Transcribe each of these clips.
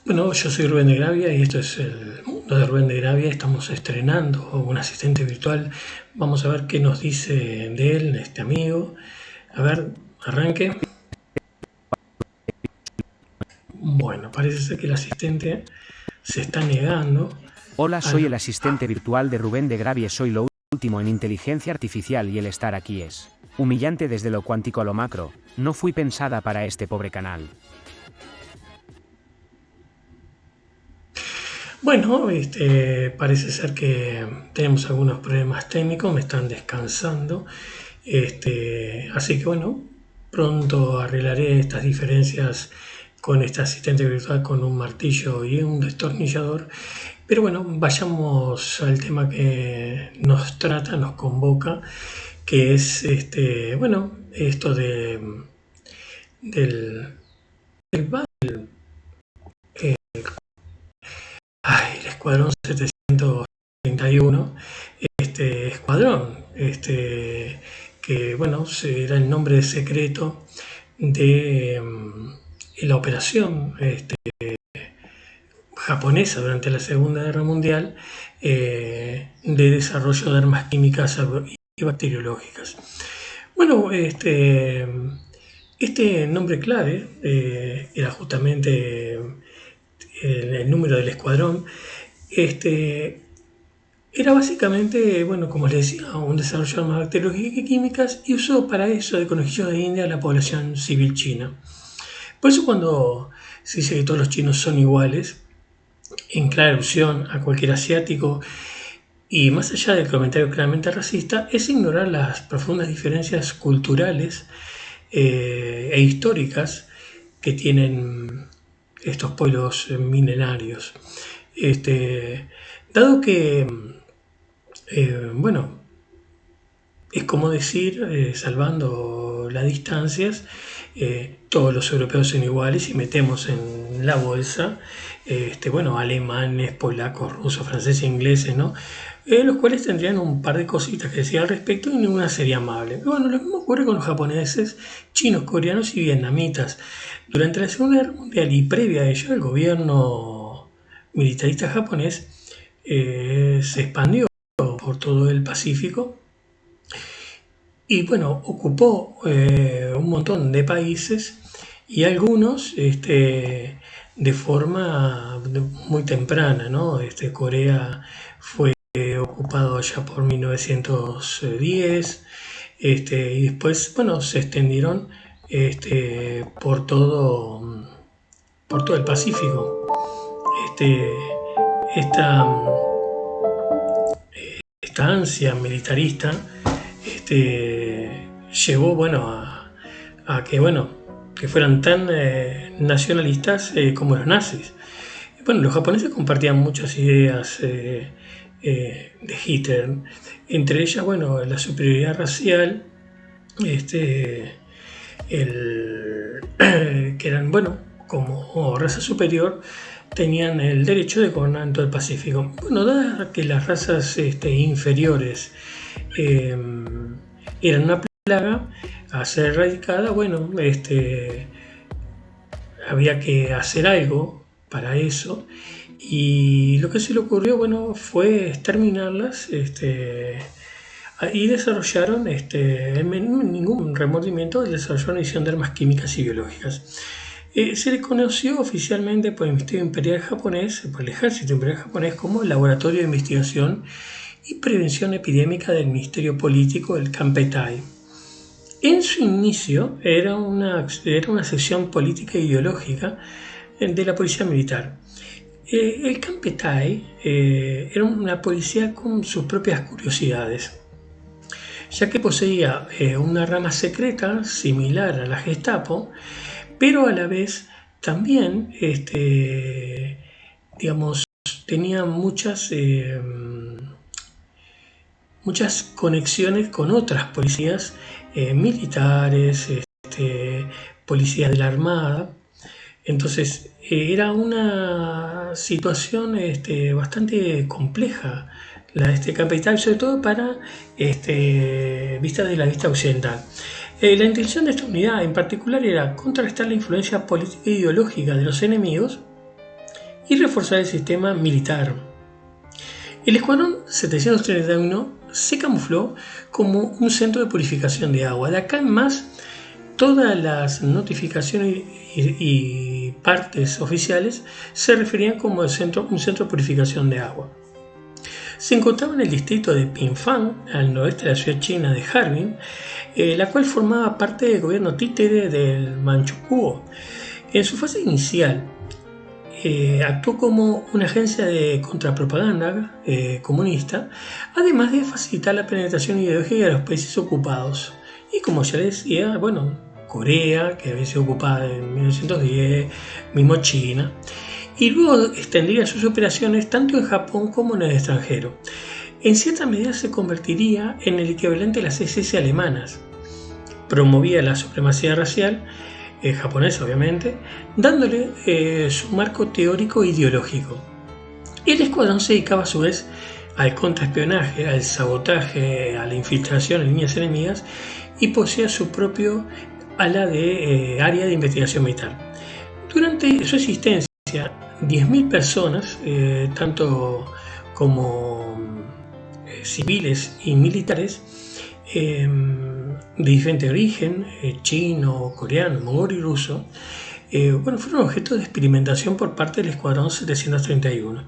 Bueno, yo soy Rubén de Gravia y esto es el mundo de Rubén de Gravia. Estamos estrenando un asistente virtual. Vamos a ver qué nos dice de él, este amigo. A ver, arranque. Bueno, parece ser que el asistente se está negando. Hola, soy el asistente virtual de Rubén de Gravia. Soy lo último en inteligencia artificial y el estar aquí es humillante desde lo cuántico a lo macro. No fui pensada para este pobre canal. Bueno, parece ser que tenemos algunos problemas técnicos, me están descansando. Así que bueno, pronto arreglaré estas diferencias con este asistente virtual con un martillo y un destornillador. Pero bueno, vayamos al tema que nos trata, nos convoca, que es bueno, esto del, el escuadrón 731, este escuadrón, que bueno, era el nombre secreto de la operación japonesa durante la Segunda Guerra Mundial, de desarrollo de armas químicas y bacteriológicas. Bueno, este nombre clave era justamente el número del escuadrón. Era básicamente, bueno, como les decía, un desarrollo de armas bacteriológicas y químicas, y usó para eso de conejillo de India a la población civil china. Por eso cuando se dice que todos los chinos son iguales, en clara alusión a cualquier asiático, y más allá del comentario claramente racista, es ignorar las profundas diferencias culturales e históricas que tienen estos pueblos milenarios. Dado que, bueno, es como decir, salvando las distancias, todos los europeos son iguales y metemos en la bolsa, bueno, alemanes, polacos, rusos, franceses, ingleses, ¿no? Los cuales tendrían un par de cositas que decir al respecto y ninguna sería amable. Pero bueno, lo mismo ocurre con los japoneses, chinos, coreanos y vietnamitas. Durante la Segunda Guerra Mundial y previa a ello, el gobierno militarista japonés se expandió por todo el Pacífico y bueno, ocupó un montón de países y algunos de forma muy temprana, ¿no? Corea fue ocupado ya por 1910, y después, bueno, se extendieron por todo el Pacífico. Este, esta, esta ansia militarista llevó, bueno, a que, bueno, que fueran tan nacionalistas como los nazis. Bueno, los japoneses compartían muchas ideas de Hitler, entre ellas, bueno, la superioridad racial, que eran, bueno, como raza superior, tenían el derecho de gobernar en todo el Pacífico. Bueno, dada que las razas inferiores eran una plaga a ser erradicada, bueno, había que hacer algo para eso, y lo que se le ocurrió, bueno, fue exterminarlas, y desarrollaron, sin ningún remordimiento, desarrollaron una edición de armas químicas y biológicas. Se le conoció oficialmente por el Ministerio Imperial Japonés, por el Ejército Imperial Japonés, como el Laboratorio de Investigación y Prevención Epidémica del Ministerio Político del Kampetai. En su inicio era una sección política e ideológica de la policía militar. El Kampetai era una policía con sus propias curiosidades, ya que poseía una rama secreta similar a la Gestapo, pero a la vez también, digamos, tenía muchas conexiones con otras policías militares, policías de la Armada. Entonces era una situación bastante compleja la de este capital, sobre todo para vista de la vista occidental. La intención de esta unidad en particular era contrarrestar la influencia política e ideológica de los enemigos y reforzar el sistema militar. El Escuadrón 731 se camufló como un centro de purificación de agua. De acá en más, todas las notificaciones y partes oficiales se referían como un centro de purificación de agua. Se encontraba en el distrito de Pingfang, al noroeste de la ciudad china de Harbin, la cual formaba parte del gobierno títere del Manchukuo. En su fase inicial, actuó como una agencia de contrapropaganda comunista, además de facilitar la penetración ideológica de los países ocupados. Y como ya les decía, Corea, que había sido ocupada en 1910, mismo China, y luego extendía sus operaciones tanto en Japón como en el extranjero. En cierta medida se convertiría en el equivalente a las SS alemanas. Promovía la supremacía racial japonesa, obviamente, dándole su marco teórico e ideológico. El escuadrón se dedicaba a su vez al contraespionaje, al sabotaje, a la infiltración en líneas enemigas y poseía su propio ala de área de investigación militar. Durante su existencia, 10.000 personas, tanto como civiles y militares, de diferente origen, chino, coreano, mongol y ruso, fueron objeto de experimentación por parte del Escuadrón 731,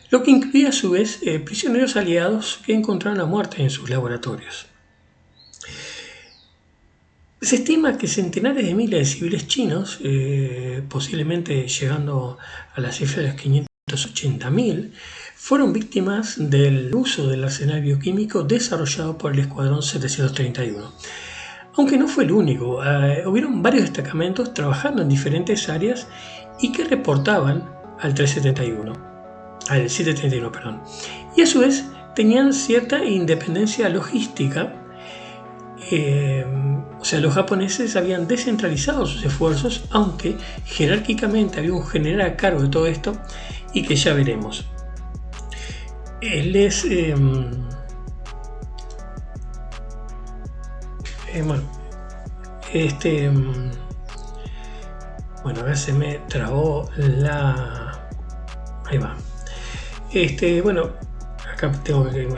lo que incluía a su vez prisioneros aliados que encontraron la muerte en sus laboratorios. Se estima que centenares de miles de civiles chinos, posiblemente llegando a la cifra de los 580.000, fueron víctimas del uso del arsenal bioquímico desarrollado por el Escuadrón 731. Aunque no fue el único, hubieron varios destacamentos trabajando en diferentes áreas y que reportaban al 731, y a su vez tenían cierta independencia logística. Los japoneses habían descentralizado sus esfuerzos, aunque jerárquicamente había un general a cargo de todo esto y que ya veremos. Acá se me trabó ahí va. Acá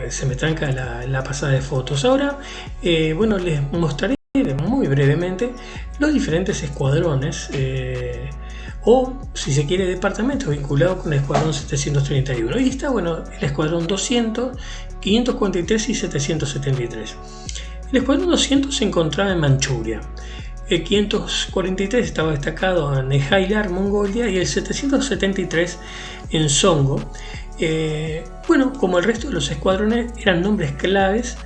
se me tranca la pasada de fotos. Ahora, les mostraré muy brevemente los diferentes escuadrones, o si se quiere, departamentos vinculados con el Escuadrón 731. Y está, el Escuadrón 200, 543 y 773. El Escuadrón 200 se encontraba en Manchuria. El 543 estaba destacado en Hailar, Mongolia, y el 773 en Songo. Como el resto de los escuadrones, eran nombres claves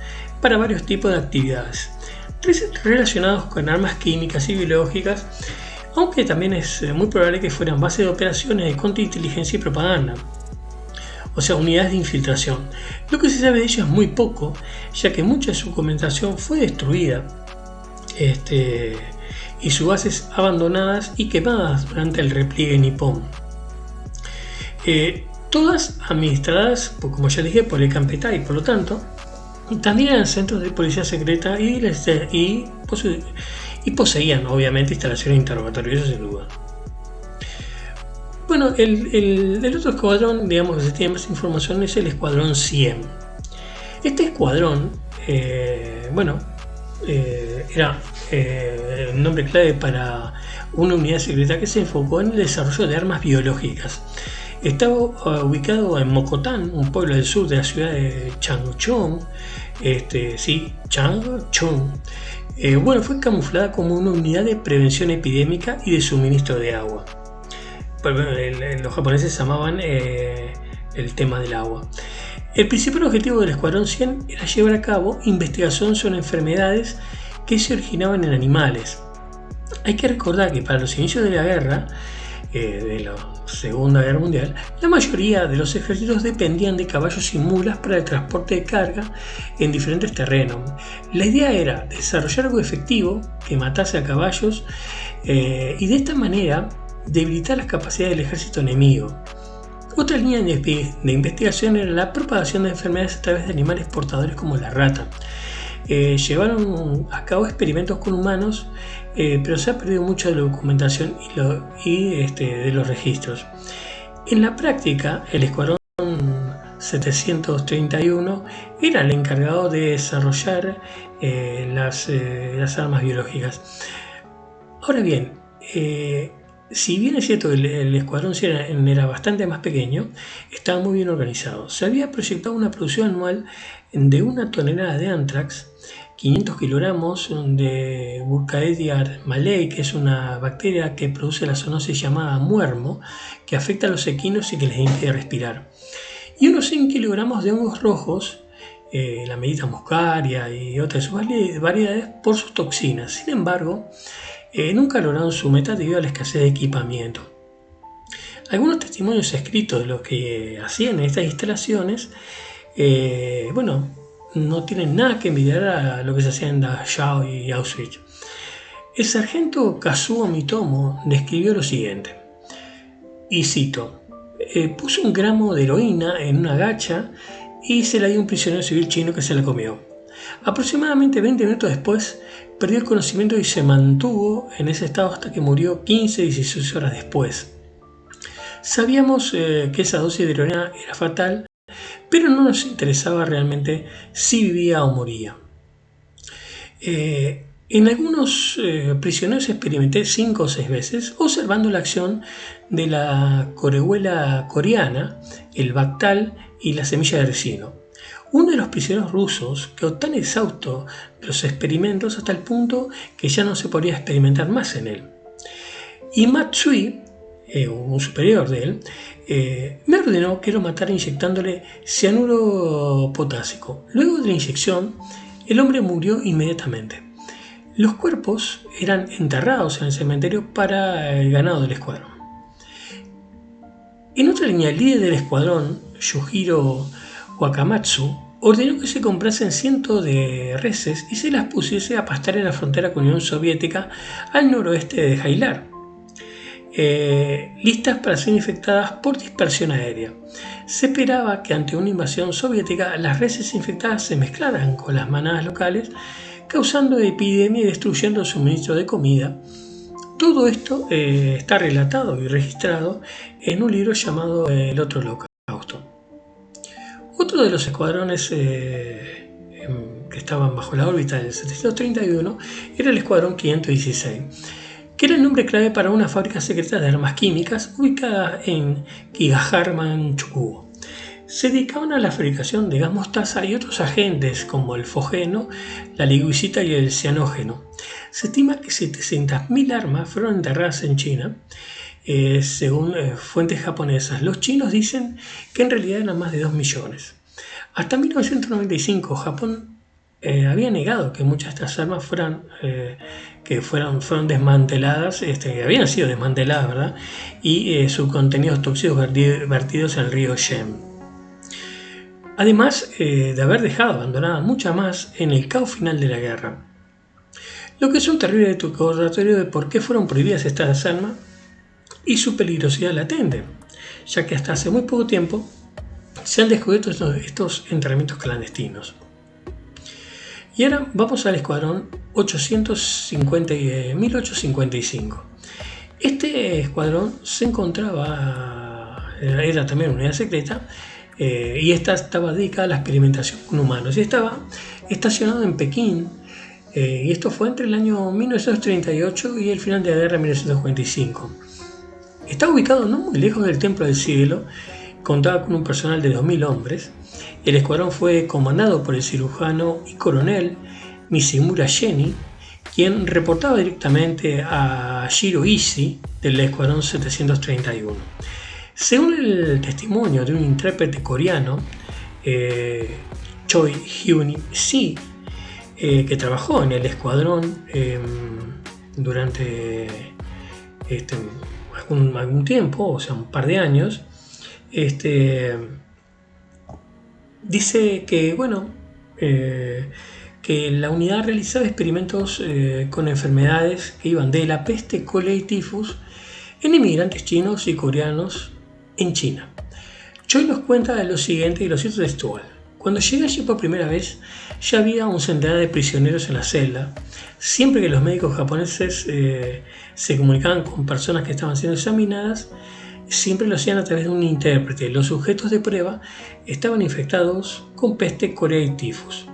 para varios tipos de actividades relacionados con armas químicas y biológicas, aunque también es muy probable que fueran bases de operaciones de contrainteligencia y propaganda, o sea, unidades de infiltración. Lo que se sabe de ellos es muy poco, ya que mucha de su documentación fue destruida y sus bases abandonadas y quemadas durante el repliegue nipón. Todas administradas, como ya dije, por el Kampetai, por lo tanto, también eran centros de policía secreta y poseían, obviamente, instalaciones de interrogatorio, eso sin duda. El otro escuadrón, que se tiene más información, es el Escuadrón 100. Este escuadrón, era el nombre clave para una unidad secreta que se enfocó en el desarrollo de armas biológicas. Estaba ubicado en Mokotán, un pueblo del sur de la ciudad de Changchun. Changchun. Fue camuflada como una unidad de prevención epidémica y de suministro de agua. Los japoneses amaban el tema del agua. El principal objetivo del Escuadrón 100 era llevar a cabo investigación sobre enfermedades que se originaban en animales. Hay que recordar que para los inicios de la guerra, de la Segunda Guerra Mundial, la mayoría de los ejércitos dependían de caballos y mulas para el transporte de carga en diferentes terrenos. La idea era desarrollar algo efectivo que matase a caballos y de esta manera debilitar las capacidades del ejército enemigo. Otra línea de investigación era la propagación de enfermedades a través de animales portadores como la rata. Llevaron a cabo experimentos con humanos, pero se ha perdido mucho de la documentación y de los registros. En la práctica, el Escuadrón 731 era el encargado de desarrollar las armas biológicas. Ahora bien, si bien es cierto que el escuadrón era bastante más pequeño, estaba muy bien organizado. Se había proyectado una producción anual de 1 tonelada de anthrax, 500 kilogramos de Burkhardia malei, que es una bacteria que produce la zoonosis llamada muermo, que afecta a los equinos y que les impide respirar, y unos 100 kilogramos de hongos rojos, la Melita muscaria y otras variedades, por sus toxinas. Sin embargo, nunca lograron su meta debido a la escasez de equipamiento. Algunos testimonios escritos de lo que hacían en estas instalaciones, no tienen nada que envidiar a lo que se hacía en Dachau y Auschwitz. El sargento Kazuo Mitomo describió lo siguiente, y cito: puso 1 gramo de heroína en una gacha y se la dio a un prisionero civil chino que se la comió. Aproximadamente 20 minutos después perdió el conocimiento y se mantuvo en ese estado hasta que murió 15-16 horas después. Sabíamos que esa dosis de heroína era fatal, pero no nos interesaba realmente si vivía o moría. En algunos prisioneros experimenté 5 o 6 veces observando la acción de la corehuela coreana, el bactal y la semilla de ricino. Uno de los prisioneros rusos quedó tan exhausto de los experimentos hasta el punto que ya no se podía experimentar más en él. Y Matsui, un superior de él, me ordenó que lo matara inyectándole cianuro potásico. Luego de la inyección, el hombre murió inmediatamente. Los cuerpos eran enterrados en el cementerio para el ganado del escuadrón. En otra línea, el líder del escuadrón, Yujiro Wakamatsu, ordenó que se comprasen cientos de reses y se las pusiese a pastar en la frontera con la Unión Soviética al noroeste de Jailar, listas para ser infectadas por dispersión aérea. Se esperaba que ante una invasión soviética las reses infectadas se mezclaran con las manadas locales, causando epidemia y destruyendo el suministro de comida. Todo esto está relatado y registrado en un libro llamado El Otro Holocausto. Otro de los escuadrones que estaban bajo la órbita del 731 era el Escuadrón 516, que era el nombre clave para una fábrica secreta de armas químicas ubicada en Kigaharman, Chukuo. Se dedicaban a la fabricación de gas mostaza y otros agentes como el fogeno, la liguicita y el cianógeno. Se estima que 700.000 armas fueron enterradas en China, según fuentes japonesas. Los chinos dicen que en realidad eran más de 2 millones. Hasta 1995, Japón había negado que muchas de estas armas fueron desmanteladas, habían sido desmanteladas, ¿verdad? Y sus contenidos tóxicos vertidos en el río Shem. Además de haber dejado abandonada mucha más en el caos final de la guerra. Lo que es un terrible recordatorio de por qué fueron prohibidas estas armas y su peligrosidad latente, ya que hasta hace muy poco tiempo se han descubierto estos enterramientos clandestinos. Y ahora vamos al escuadrón 1855. Este escuadrón se encontraba, era también una unidad secreta, y esta estaba dedicada a la experimentación con humanos y estaba estacionado en Pekín, y esto fue entre el año 1938 y el final de la guerra en 1945. Estaba ubicado no muy lejos del Templo del Cielo, contaba con un personal de 2.000 hombres. El escuadrón fue comandado por el cirujano y coronel Mishimura Geni, quien reportaba directamente a Shiro Ishii del escuadrón 731. Según el testimonio de un intérprete coreano, Choi Hyun-si, que trabajó en el escuadrón durante algún tiempo, o sea, un par de años, dice que que la unidad realizaba experimentos con enfermedades que iban de la peste, cólera y tifus en inmigrantes chinos y coreanos en China. Choi nos cuenta lo siguiente, y lo cito textual: cuando llegué allí por primera vez ya había un centenar de prisioneros en la celda. Siempre que los médicos japoneses se comunicaban con personas que estaban siendo examinadas, siempre lo hacían a través de un intérprete. Los sujetos de prueba estaban infectados con peste, corea y tifus.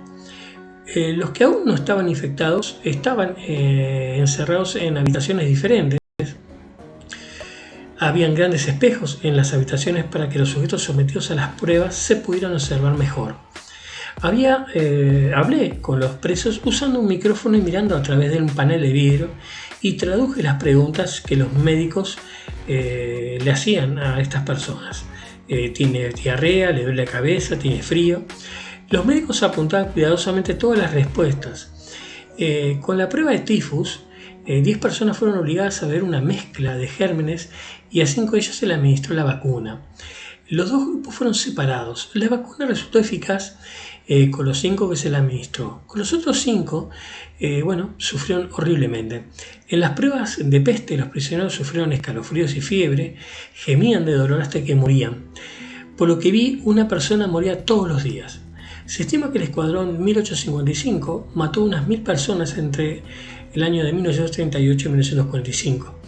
Los que aún no estaban infectados estaban encerrados en habitaciones diferentes. Habían grandes espejos en las habitaciones para que los sujetos sometidos a las pruebas se pudieran observar mejor. Hablé con los presos usando un micrófono y mirando a través de un panel de vidrio y traduje las preguntas que los médicos le hacían a estas personas. ¿Tiene diarrea? ¿Le duele la cabeza? ¿Tiene frío? Los médicos apuntaban cuidadosamente todas las respuestas. Con la prueba de tifus, 10 personas fueron obligadas a ver una mezcla de gérmenes y a 5 de ellas se le administró la vacuna. Los dos grupos fueron separados. La vacuna resultó eficaz con los 5 que se le administró. Con los otros 5, sufrieron horriblemente. En las pruebas de peste, los prisioneros sufrieron escalofríos y fiebre, gemían de dolor hasta que morían. Por lo que vi, una persona moría todos los días. Se estima que el escuadrón 1855 mató unas 1000 personas entre el año de 1938 y 1945.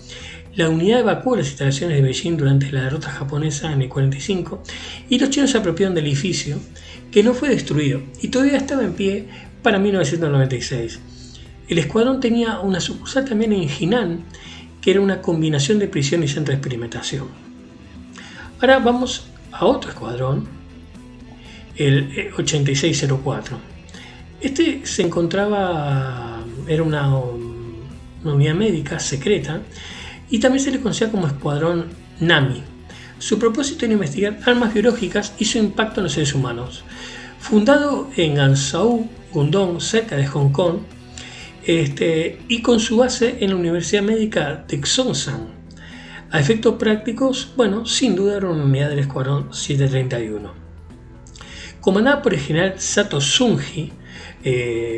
La unidad evacuó las instalaciones de Beijing durante la derrota japonesa en el 45 y los chinos se apropiaron del edificio, que no fue destruido y todavía estaba en pie para 1996. El escuadrón tenía una sucursal también en Jinan, que era una combinación de prisión y centro de experimentación. Ahora vamos a otro escuadrón, el 8604. Este se encontraba, era una unidad médica secreta y también se le conocía como escuadrón Nami. Su propósito era investigar armas biológicas y su impacto en los seres humanos. Fundado en Ganzhou, Guangdong, cerca de Hong Kong, y con su base en la Universidad Médica de Zhongshan. A efectos prácticos, sin duda era una unidad del escuadrón 731. Comandada por el general Sato Sunji,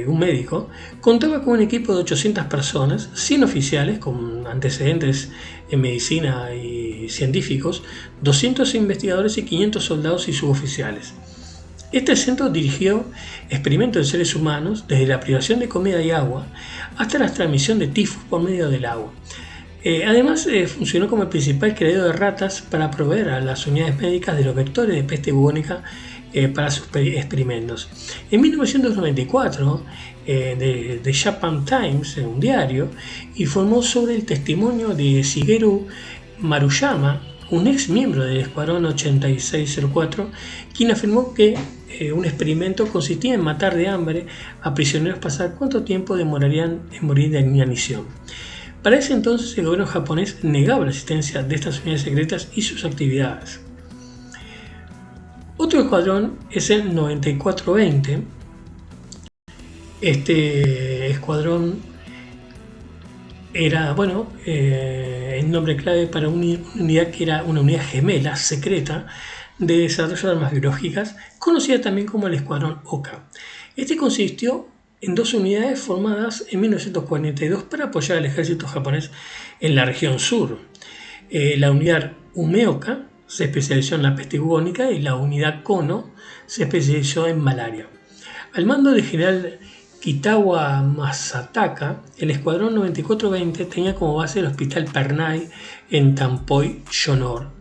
un médico, contaba con un equipo de 800 personas, 100 oficiales con antecedentes en medicina y científicos, 200 investigadores y 500 soldados y suboficiales. Este centro dirigió experimentos en seres humanos, desde la privación de comida y agua hasta la transmisión de tifus por medio del agua. Además, funcionó como el principal criadero de ratas para proveer a las unidades médicas de los vectores de peste bubónica para sus experimentos. En 1994, The Japan Times, un diario, informó sobre el testimonio de Shigeru Maruyama, un ex miembro del escuadrón 8604, quien afirmó que un experimento consistía en matar de hambre a prisioneros para saber cuánto tiempo demorarían en morir de inanición. Para ese entonces, el gobierno japonés negaba la existencia de estas unidades secretas y sus actividades. Otro escuadrón es el 9420. Este escuadrón era, el nombre clave para una unidad que era una unidad gemela secreta de desarrollo de armas biológicas, conocida también como el escuadrón Oka. Este consistió en 2 unidades formadas en 1942 para apoyar al ejército japonés en la región sur. La unidad Umeoka se especializó en la peste bubónica y la unidad Kono se especializó en malaria. Al mando del general Kitawa Masataka, el escuadrón 9420 tenía como base el hospital Pernai en Tampoi, Yonor,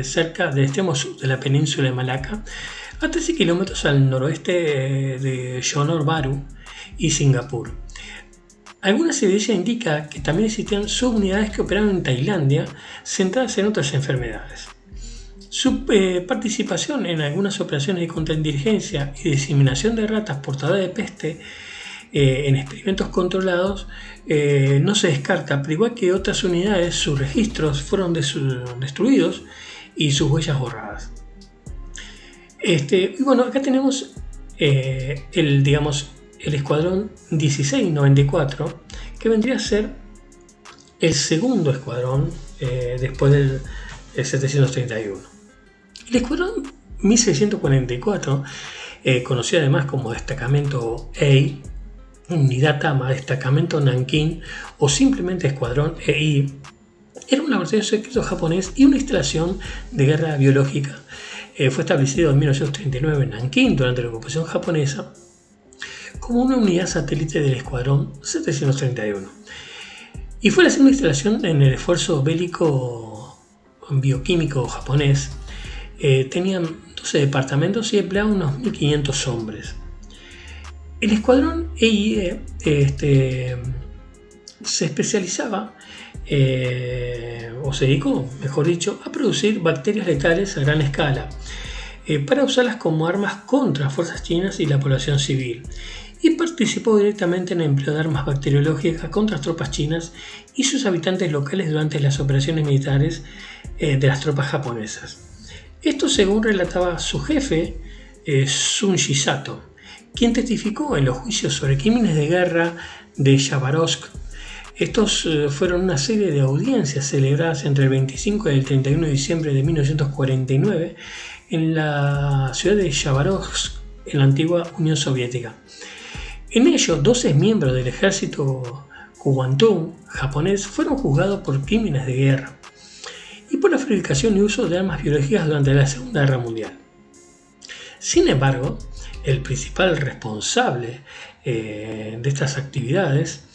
cerca del extremo sur de la península de Malaca, a 13 kilómetros al noroeste de Yonor Baru y Singapur. Algunas evidencias indican que también existían subunidades que operaban en Tailandia, centradas en otras enfermedades. Su participación en algunas operaciones de contrainteligencia y diseminación de ratas portadoras de peste en experimentos controlados no se descarta, pero igual que otras unidades, sus registros fueron destruidos y sus huellas borradas. Acá tenemos el escuadrón 1694, que vendría a ser el segundo escuadrón después del 731. El escuadrón 1644, conocido además como destacamento EI, unidad Tama, destacamento Nanking o simplemente escuadrón EI, era un laboratorio secreto japonés y una instalación de guerra biológica. Fue establecido en 1939 en Nankín durante la ocupación japonesa como una unidad satélite del escuadrón 731. Y fue la segunda instalación en el esfuerzo bélico bioquímico japonés, tenían 12 departamentos y empleaban unos 1.500 hombres. El escuadrón EIE se especializaba, o se dedicó, mejor dicho, a producir bacterias letales a gran escala, para usarlas como armas contra fuerzas chinas y la población civil, y participó directamente en el empleo de armas bacteriológicas contra las tropas chinas y sus habitantes locales durante las operaciones militares de las tropas japonesas. Esto según relataba su jefe, Sunji Sato, quien testificó en los juicios sobre crímenes de guerra de Chabarovsk. Estos fueron una serie de audiencias celebradas entre el 25 y el 31 de diciembre de 1949 en la ciudad de Chabarovsk, en la antigua Unión Soviética. En ello, 12 miembros del ejército Kuomintang japonés fueron juzgados por crímenes de guerra y por la fabricación y uso de armas biológicas durante la Segunda Guerra Mundial. Sin embargo, el principal responsable de estas actividades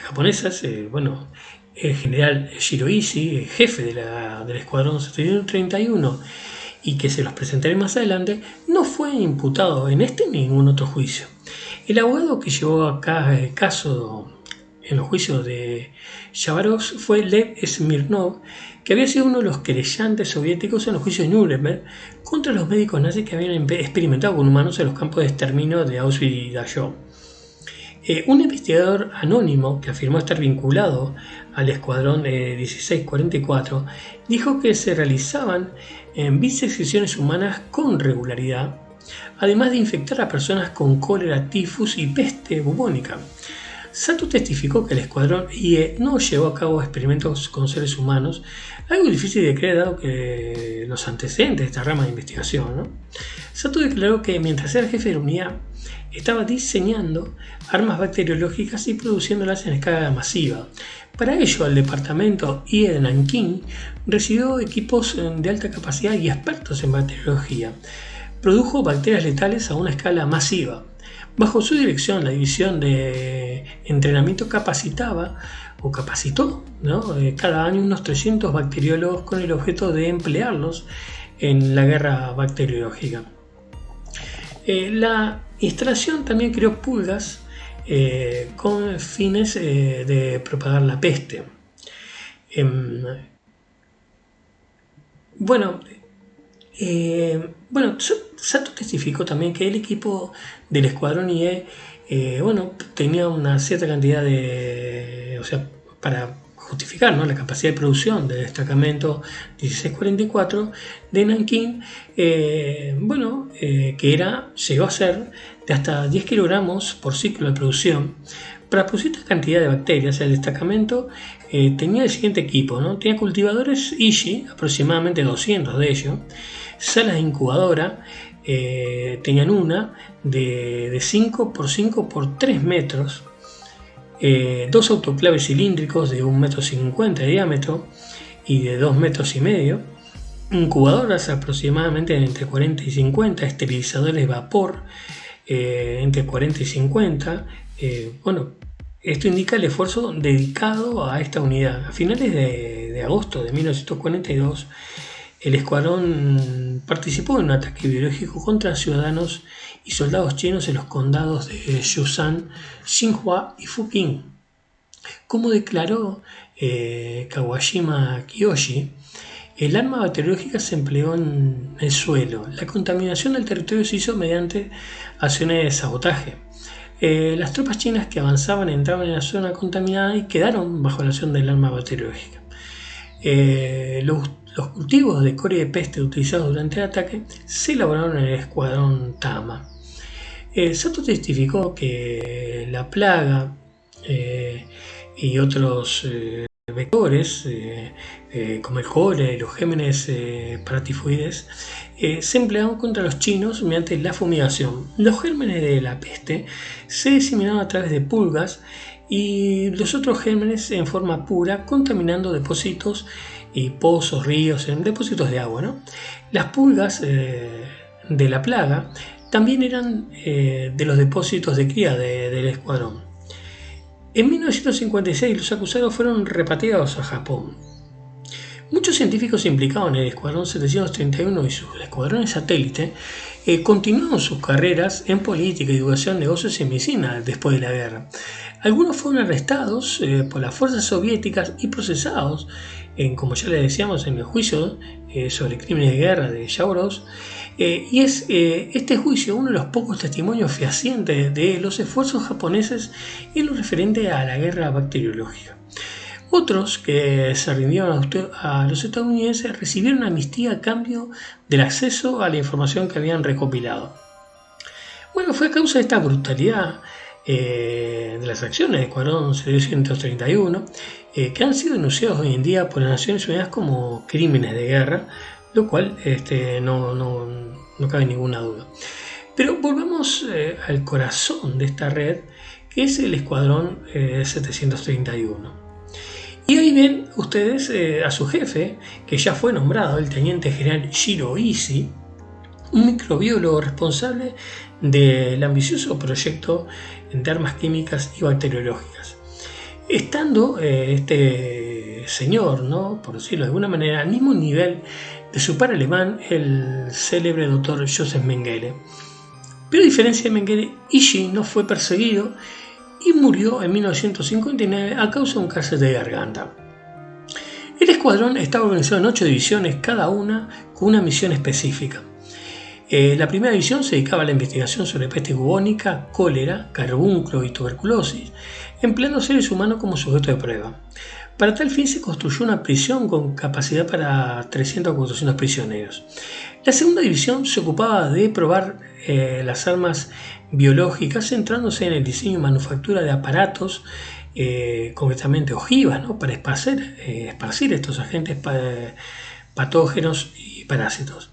japonesas, el general Shiroishi, jefe del escuadrón 731, y que se los presentaré más adelante, no fue imputado en este ni ningún otro juicio. El abogado que llevó acá el caso en los juicios de Chabarovsk fue Lev Smirnov, que había sido uno de los querellantes soviéticos en los juicios de Nuremberg contra los médicos nazis que habían experimentado con humanos en los campos de exterminio de Auschwitz y Dachau. Un investigador anónimo que afirmó estar vinculado al escuadrón 1644 dijo que se realizaban vivisecciones humanas con regularidad, además de infectar a personas con cólera, tifus y peste bubónica. Sato testificó que el escuadrón IE no llevó a cabo experimentos con seres humanos, algo difícil de creer dado que los antecedentes de esta rama de investigación, ¿no? Sato declaró que mientras era jefe de la unidad, estaba diseñando armas bacteriológicas y produciéndolas en escala masiva. Para ello, el departamento IE de Nankín recibió equipos de alta capacidad y expertos en bacteriología. Produjo bacterias letales a una escala masiva. Bajo su dirección, la división de entrenamiento capacitó, ¿no? Cada año unos 300 bacteriólogos con el objeto de emplearlos en la guerra bacteriológica. La instalación también creó pulgas con fines de propagar la peste. Sato testificó también que el equipo del escuadrón IE tenía una cierta cantidad para justificar, ¿no?, la capacidad de producción del destacamento 1644 de Nankín, llegó a ser de hasta 10 kilogramos por ciclo de producción. Para producir esta cantidad de bacterias, el destacamento tenía el siguiente equipo, ¿no? Tenía cultivadores Ishi, aproximadamente 200 de ellos, salas de incubadora, tenían una de 5 por 5 por 3 metros, 2 autoclaves cilíndricos de 1,50 m de diámetro y de 2,5 metros, incubadoras aproximadamente entre 40 y 50, esterilizadores de vapor entre 40 y 50. Esto indica el esfuerzo dedicado a esta unidad. A finales de agosto de 1942, el escuadrón participó en un ataque biológico contra ciudadanos y soldados chinos en los condados de Yushan, Xinhua y Fujian. Como declaró Kawashima Kiyoshi, el arma bacteriológica se empleó en el suelo. La contaminación del territorio se hizo mediante acciones de sabotaje. Las tropas chinas que avanzaban entraban en la zona contaminada y quedaron bajo la acción del arma bacteriológica. Los cultivos de coria de peste utilizados durante el ataque se elaboraron en el escuadrón Tama. Sato testificó que la plaga y otros vectores como el cólera y los gérmenes paratifoides se empleaban contra los chinos mediante la fumigación. Los gérmenes de la peste se diseminaban a través de pulgas y los otros gérmenes en forma pura, contaminando depósitos y pozos, ríos, en depósitos de agua, ¿no? Las pulgas de la plaga también eran de los depósitos de cría del escuadrón. En 1956 los acusados fueron repatriados a Japón. Muchos científicos implicados en el Escuadrón 731 y sus escuadrones satélite continuaron sus carreras en política, educación, negocios y medicina después de la guerra. Algunos fueron arrestados por las fuerzas soviéticas y procesados, como ya les decíamos, en el juicio sobre crímenes de guerra de Yavorov. Y es este juicio uno de los pocos testimonios fehacientes de los esfuerzos japoneses en lo referente a la guerra bacteriológica. Otros que se rindieron a los estadounidenses recibieron amnistía a cambio del acceso a la información que habían recopilado. Bueno, fue a causa de esta brutalidad de las acciones del Escuadrón 731 que han sido denunciados hoy en día por las Naciones Unidas como crímenes de guerra, lo cual no cabe ninguna duda. Pero volvamos al corazón de esta red, que es el Escuadrón 731. Y ahí ven ustedes a su jefe, que ya fue nombrado, el teniente general Shiro Ishii, un microbiólogo responsable del ambicioso proyecto de armas químicas y bacteriológicas. Estando este señor, ¿no?, por decirlo de alguna manera, al mismo nivel de su par alemán, el célebre doctor Joseph Mengele. Pero a diferencia de Mengele, Ishii no fue perseguido y murió en 1959 a causa de un cáncer de garganta. El escuadrón estaba organizado en 8 divisiones, cada una con una misión específica. La primera división se dedicaba a la investigación sobre peste bubónica, cólera, carbunclo y tuberculosis, empleando seres humanos como sujeto de prueba. Para tal fin se construyó una prisión con capacidad para 300 a 400 prisioneros. La segunda división se ocupaba de probar las armas biológicas, centrándose en el diseño y manufactura de aparatos, concretamente ojivas, ¿no?, para esparcir estos agentes patógenos y parásitos.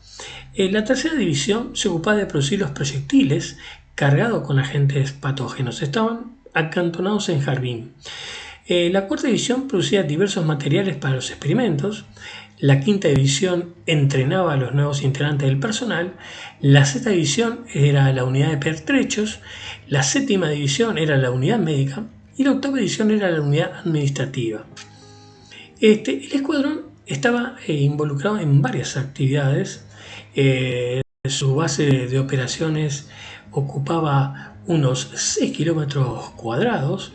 La tercera división se ocupaba de producir los proyectiles cargados con agentes patógenos. Estaban acantonados en Harbin. La cuarta división producía diversos materiales para los experimentos. La quinta división entrenaba a los nuevos integrantes del personal. La sexta división era la unidad de pertrechos. La séptima división era la unidad médica. Y la octava división era la unidad administrativa. El escuadrón estaba involucrado en varias actividades. Su base de operaciones ocupaba unos 6 kilómetros cuadrados.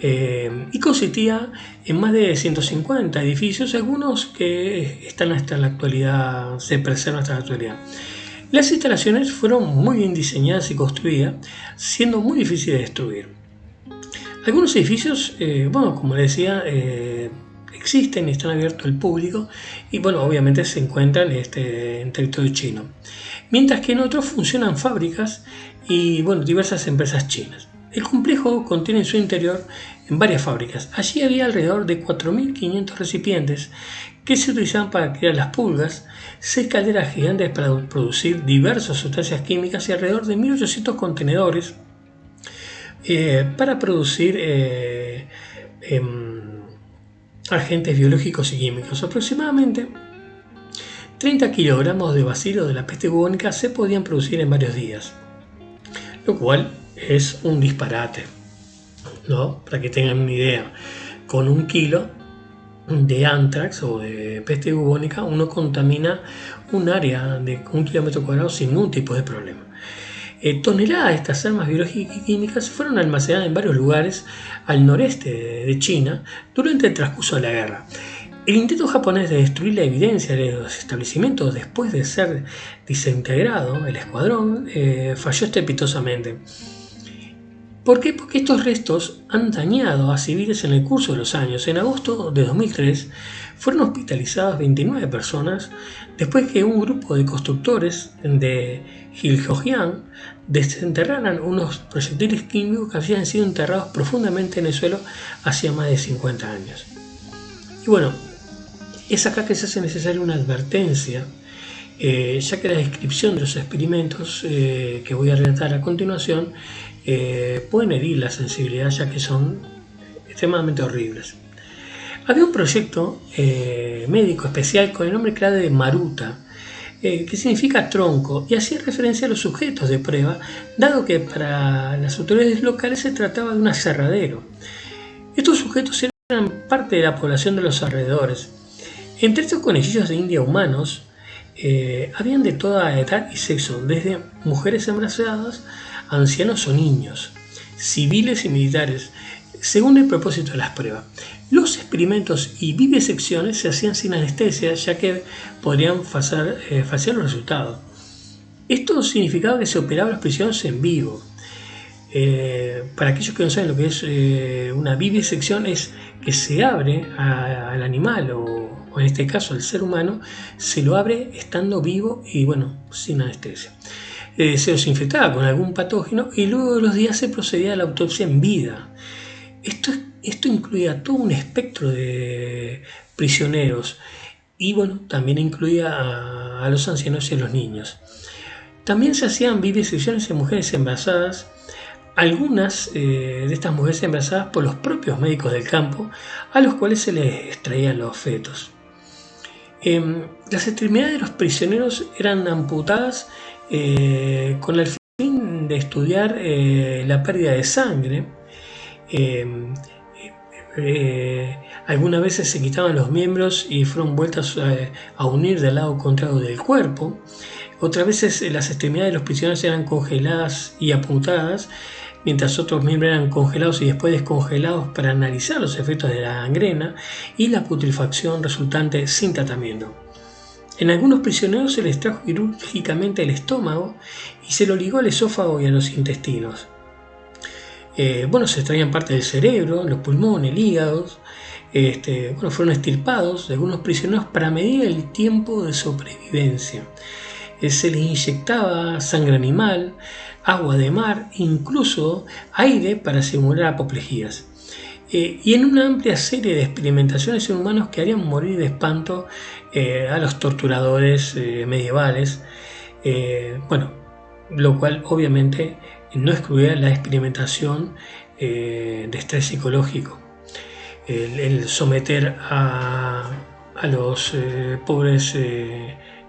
Y consistía en más de 150 edificios, algunos que están hasta la actualidad, se preservan hasta la actualidad. Las instalaciones fueron muy bien diseñadas y construidas, siendo muy difíciles de destruir. Algunos edificios, como les decía, existen y están abiertos al público y obviamente se encuentran en territorio chino. Mientras que en otros funcionan fábricas y diversas empresas chinas. El complejo contiene en su interior varias fábricas. Allí había alrededor de 4.500 recipientes que se utilizaban para criar las pulgas, 6 calderas gigantes para producir diversas sustancias químicas y alrededor de 1.800 contenedores para producir agentes biológicos y químicos. Aproximadamente 30 kilogramos de bacilos de la peste bubónica se podían producir en varios días, lo cual es un disparate, ¿no? Para que tengan una idea, con 1 kilo de anthrax o de peste bubónica uno contamina un área de 1 kilómetro cuadrado sin ningún tipo de problema. Toneladas de estas armas biológicas y químicas fueron almacenadas en varios lugares al noreste de China durante el transcurso de la guerra. El intento japonés de destruir la evidencia de los establecimientos después de ser desintegrado el escuadrón falló estrepitosamente. ¿Por qué? Porque estos restos han dañado a civiles en el curso de los años. En agosto de 2003 fueron hospitalizadas 29 personas después que un grupo de constructores de Giljojiang desenterraran unos proyectiles químicos que habían sido enterrados profundamente en el suelo hacía más de 50 años. Y es acá que se hace necesaria una advertencia, ya que la descripción de los experimentos que voy a relatar a continuación pueden herir la sensibilidad, ya que son extremadamente horribles. Había un proyecto médico especial con el nombre clave de Maruta, que significa tronco, y hacía referencia a los sujetos de prueba, dado que para las autoridades locales se trataba de un aserradero. Estos sujetos eran parte de la población de los alrededores. Entre estos conejillos de India humanos, habían de toda edad y sexo, desde mujeres embarazadas, ancianos o niños, civiles y militares, según el propósito de las pruebas. Los experimentos y vivisecciones se hacían sin anestesia, ya que podrían falsear los resultados. Esto significaba que se operaban los prisioneros en vivo. Para aquellos que no saben lo que es una vivisección, es que se abre al animal o en este caso al ser humano, se lo abre estando vivo y sin anestesia. Se los infectaba con algún patógeno y luego de los días se procedía a la autopsia en vida. Esto incluía todo un espectro de prisioneros y también incluía a los ancianos y a los niños. También se hacían vivisecciones en mujeres embarazadas, algunas de estas mujeres embarazadas por los propios médicos del campo, a los cuales se les extraían los fetos. Las extremidades de los prisioneros eran amputadas con el fin de estudiar la pérdida de sangre. Algunas veces se quitaban los miembros y fueron vueltas a unir del lado contrario del cuerpo. Otras veces las extremidades de los prisioneros eran congeladas y amputadas, mientras otros miembros eran congelados y después descongelados para analizar los efectos de la gangrena y la putrefacción resultante sin tratamiento. En algunos prisioneros se les extrajo quirúrgicamente el estómago y se lo ligó al esófago y a los intestinos. Se extraían parte del cerebro, los pulmones, el hígado. Fueron extirpados de algunos prisioneros para medir el tiempo de sobrevivencia. Se les inyectaba sangre animal, agua de mar, incluso aire para simular apoplejías. Y en una amplia serie de experimentaciones en humanos que harían morir de espanto a los torturadores medievales, lo cual obviamente no excluía la experimentación de estrés psicológico. El someter a los pobres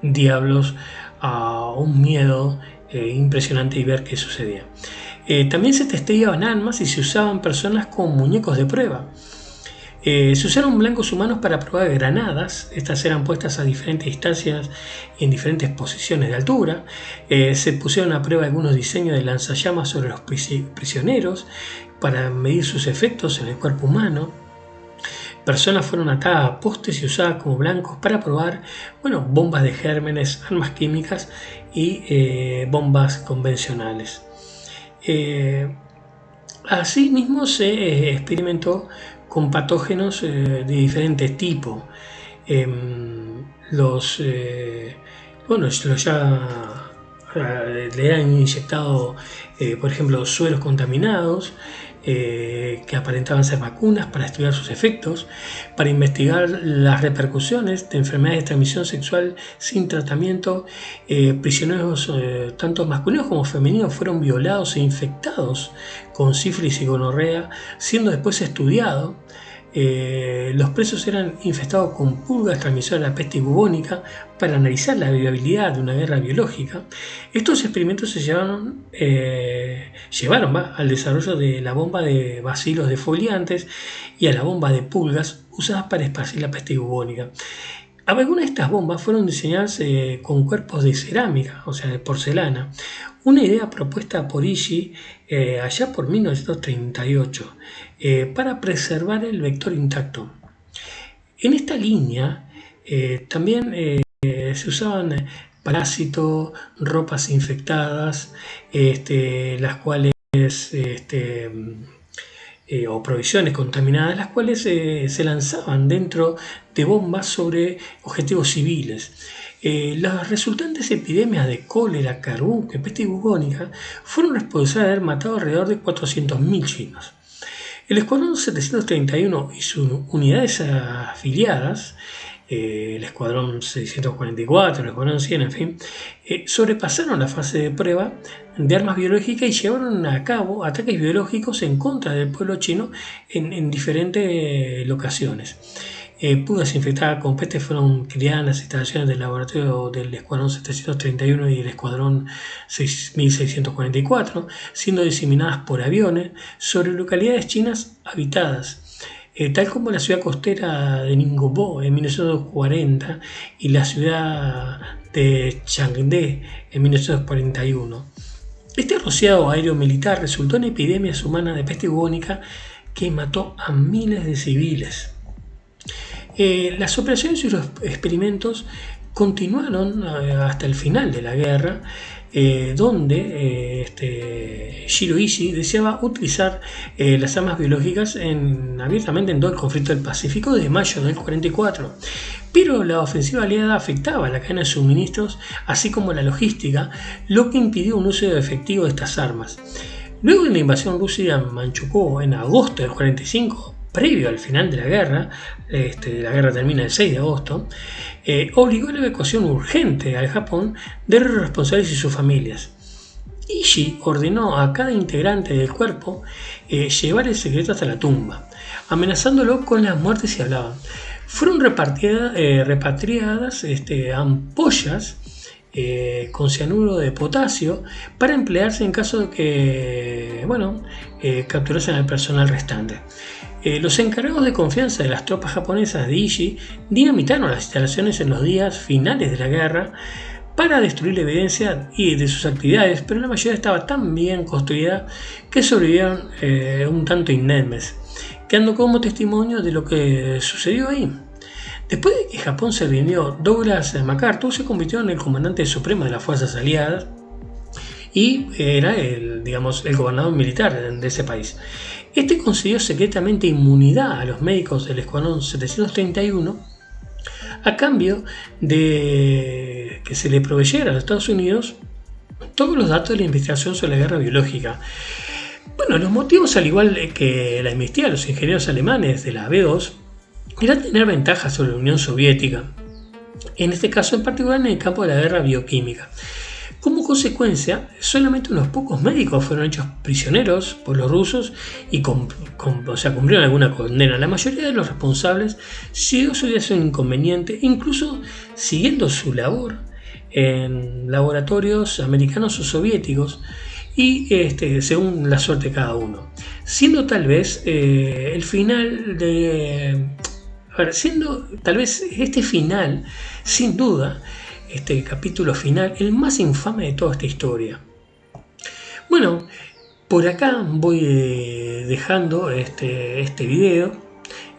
diablos a un miedo impresionante y ver qué sucedía. También se testeaban armas y se usaban personas como muñecos de prueba. Se usaron blancos humanos para probar granadas. Estas eran puestas a diferentes distancias y en diferentes posiciones de altura. Se pusieron a prueba algunos diseños de lanzallamas sobre los prisioneros para medir sus efectos en el cuerpo humano. Personas fueron atadas a postes y usadas como blancos para probar bombas de gérmenes, armas químicas y bombas convencionales. Asimismo se experimentó con patógenos de diferentes tipos. Le han inyectado, por ejemplo, sueros contaminados que aparentaban ser vacunas para estudiar sus efectos, para investigar las repercusiones de enfermedades de transmisión sexual sin tratamiento. Prisioneros tanto masculinos como femeninos fueron violados e infectados con sífilis y gonorrea, siendo después estudiado. Los presos eran infestados con pulgas transmisoras de la peste bubónica para analizar la viabilidad de una guerra biológica. Estos experimentos se llevaron al desarrollo de la bomba de bacilos defoliantes y a la bomba de pulgas usadas para esparcir la peste bubónica. Algunas de estas bombas fueron diseñadas con cuerpos de cerámica, o sea, de porcelana, una idea propuesta por Ishii allá por 1938 para preservar el vector intacto. En esta línea también se usaban parásitos, ropas infectadas, las cuales o provisiones contaminadas, las cuales se lanzaban dentro de bombas sobre objetivos civiles. Las resultantes epidemias de cólera, carbuco y peste bubónica fueron responsables de haber matado alrededor de 400.000 chinos. El Escuadrón 731 y sus unidades afiliadas, el Escuadrón 644, el Escuadrón 100, en fin, sobrepasaron la fase de prueba de armas biológicas y llevaron a cabo ataques biológicos en contra del pueblo chino en diferentes locaciones. Pulgas infectadas con peste fueron criadas en las instalaciones del laboratorio del Escuadrón 731 y el Escuadrón 6644, siendo diseminadas por aviones sobre localidades chinas habitadas. tal como la ciudad costera de Ningbo en 1940 y la ciudad de Changde en 1941. Este rociado aéreo militar resultó en epidemias humanas de peste bubónica que mató a miles de civiles. Las operaciones y los experimentos continuaron hasta el final de la guerra, donde Shiroishi deseaba utilizar las armas biológicas abiertamente en todo el conflicto del Pacífico desde mayo del 44. Pero la ofensiva aliada afectaba la cadena de suministros, así como la logística, lo que impidió un uso efectivo de estas armas. Luego de la invasión rusa en Manchukuo en agosto del 45, previo al final de la guerra termina el 6 de agosto, obligó a la evacuación urgente al Japón de los responsables y sus familias. Ishii ordenó a cada integrante del cuerpo llevar el secreto hasta la tumba, amenazándolo con la muerte si hablaban. Fueron repatriadas ampollas con cianuro de potasio para emplearse en caso de que capturasen al personal restante. Los encargados de confianza de las tropas japonesas de Ishii dinamitaron las instalaciones en los días finales de la guerra para destruir la evidencia de sus actividades, pero la mayoría estaba tan bien construida que sobrevivieron un tanto indemnes, quedando como testimonio de lo que sucedió ahí. Después de que Japón se rindió, Douglas MacArthur se convirtió en el comandante supremo de las fuerzas aliadas y era el gobernador militar de ese país. Este concedió secretamente inmunidad a los médicos del Escuadrón 731 a cambio de que se le proveyera a los Estados Unidos todos los datos de la investigación sobre la guerra biológica. Bueno, los motivos, al igual que la amnistía a los ingenieros alemanes de la B-2, era tener ventajas sobre la Unión Soviética, en este caso en particular en el campo de la guerra bioquímica. Como consecuencia, solamente unos pocos médicos fueron hechos prisioneros por los rusos y cumplieron alguna condena. La mayoría de los responsables siguió su vida sin inconveniente, incluso siguiendo su labor en laboratorios americanos o soviéticos y según la suerte de cada uno. Siendo tal vez el final siendo tal vez este final, sin duda, este capítulo final, el más infame de toda esta historia. Bueno, por acá voy dejando este video.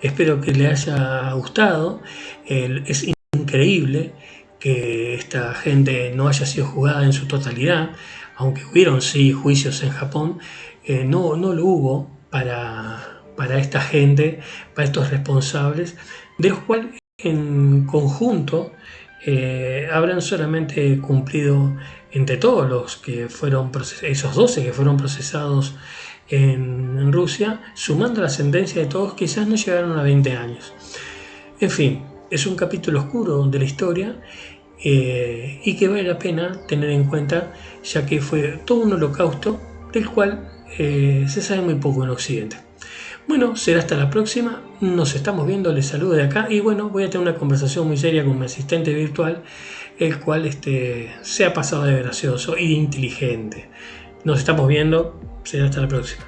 Espero que les haya gustado. Es increíble que esta gente no haya sido juzgada en su totalidad, aunque hubieron sí juicios en Japón, no lo hubo para esta gente, para estos responsables, de los cuales en conjunto habrán solamente cumplido, entre todos los que fueron esos 12 que fueron procesados en Rusia, sumando la sentencia de todos, quizás no llegaron a 20 años. En fin, es un capítulo oscuro de la historia y que vale la pena tener en cuenta, ya que fue todo un holocausto del cual se sabe muy poco en Occidente. Bueno, será hasta la próxima, nos estamos viendo, les saludo de acá y bueno, voy a tener una conversación muy seria con mi asistente virtual, el cual se ha pasado de gracioso y de inteligente. Nos estamos viendo, será hasta la próxima.